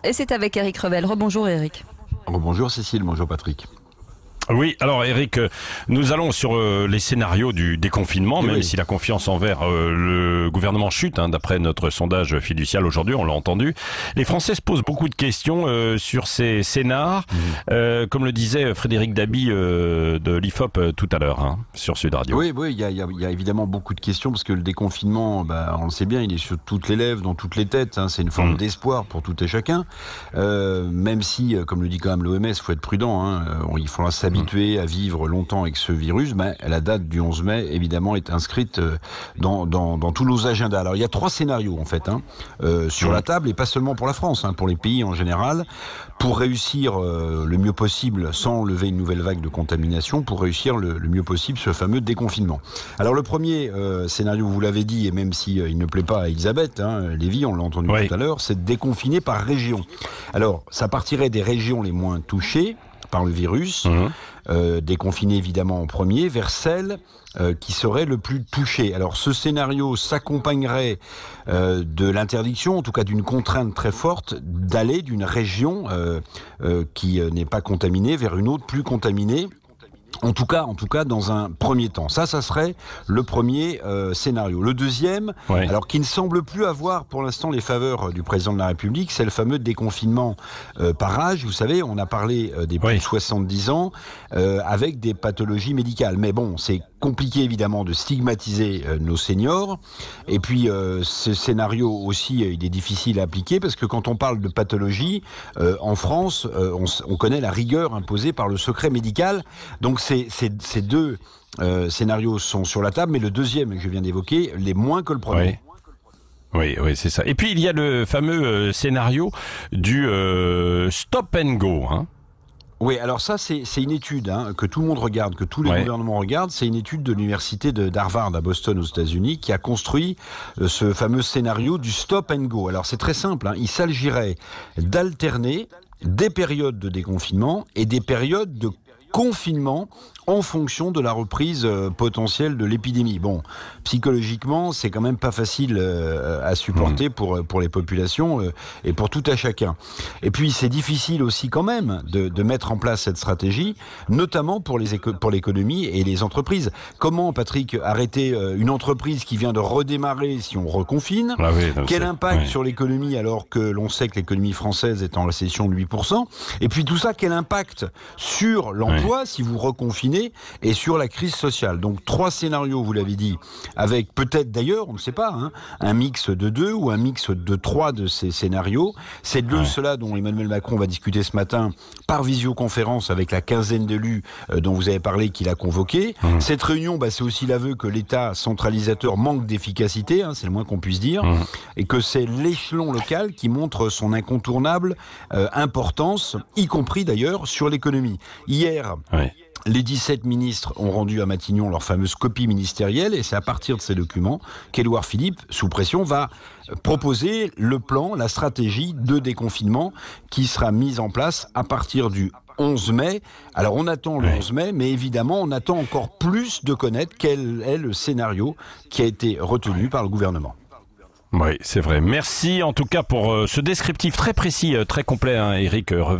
Et c'est avec Éric Revel. Rebonjour Éric. Bonjour Cécile, bonjour Patrick. Oui, alors Éric, nous allons sur les scénarios du déconfinement, même si la confiance envers le gouvernement chute, d'après notre sondage fiducial aujourd'hui, on l'a entendu. Les Français se posent beaucoup de questions sur ces scénars, comme le disait Frédéric Dabi de l'IFOP tout à l'heure, sur Sud Radio. Oui, il y a évidemment beaucoup de questions, parce que le déconfinement, on le sait bien, il est sur toutes les lèvres, dans toutes les têtes, c'est une forme d'espoir pour tout et chacun, même si, comme le dit quand même l'OMS, il faut être prudent, il faudra s'habituer à vivre longtemps avec ce virus. La date du 11 mai, évidemment, est inscrite dans tous nos agendas. Alors, il y a 3 scénarios, en fait, sur la table, et pas seulement pour la France, pour les pays en général, pour réussir le mieux possible, sans lever une nouvelle vague de contamination, pour réussir le mieux possible ce fameux déconfinement. Alors, le premier scénario, vous l'avez dit, et même si il ne plaît pas à Elisabeth Lévy, on l'a entendu tout à l'heure, c'est de déconfiner par région. Alors, ça partirait des régions les moins touchées par le virus, déconfiné évidemment en premier, vers celles qui seraient le plus touchées. Alors ce scénario s'accompagnerait de l'interdiction, en tout cas d'une contrainte très forte, d'aller d'une région qui n'est pas contaminée vers une autre plus contaminée. En tout cas, dans un premier temps. Ça serait le premier scénario. Le deuxième, alors qui ne semble plus avoir pour l'instant les faveurs du président de la République, c'est le fameux déconfinement par âge. Vous savez, on a parlé des plus de 70 ans avec des pathologies médicales. Mais bon, c'est compliqué évidemment de stigmatiser nos seniors. Et puis, ce scénario aussi, il est difficile à appliquer parce que quand on parle de pathologie, en France, on connaît la rigueur imposée par le secret médical. Donc, ces deux scénarios sont sur la table, mais le deuxième que je viens d'évoquer l'est moins que le premier. Oui, c'est ça. Et puis, il y a le fameux scénario du stop and go, Oui, alors ça, c'est une étude que tout le monde regarde, que tous les gouvernements regardent. C'est une étude de l'université d'Harvard à Boston aux États-Unis qui a construit ce fameux scénario du stop and go. Alors c'est très simple, il s'agirait d'alterner des périodes de déconfinement et des périodes de confinement en fonction de la reprise potentielle de l'épidémie. Bon, psychologiquement, c'est quand même pas facile à supporter pour les populations et pour tout à chacun. Et puis, c'est difficile aussi quand même de mettre en place cette stratégie, notamment pour l'économie et les entreprises. Comment, Patrick, arrêter une entreprise qui vient de redémarrer si on reconfine? Quel impact sur l'économie alors que l'on sait que l'économie française est en récession de 8%? Et puis tout ça, quel impact sur l'emploi si vous reconfinez et sur la crise sociale? Donc 3 scénarios, vous l'avez dit, avec peut-être d'ailleurs, on ne sait pas, un mix de 2 ou un mix de 3 de ces scénarios. C'est de cela dont Emmanuel Macron va discuter ce matin par visioconférence avec la quinzaine d'élus dont vous avez parlé qu'il a convoqué. Cette réunion, c'est aussi l'aveu que l'État centralisateur manque d'efficacité, c'est le moins qu'on puisse dire, et que c'est l'échelon local qui montre son incontournable importance, y compris d'ailleurs sur l'économie. Hier, les 17 ministres ont rendu à Matignon leur fameuse copie ministérielle et c'est à partir de ces documents qu'Édouard Philippe, sous pression, va proposer le plan, la stratégie de déconfinement qui sera mise en place à partir du 11 mai. Alors on attend le 11 mai, mais évidemment on attend encore plus de connaître quel est le scénario qui a été retenu par le gouvernement. Oui, c'est vrai. Merci en tout cas pour ce descriptif très précis, très complet, Éric Revel.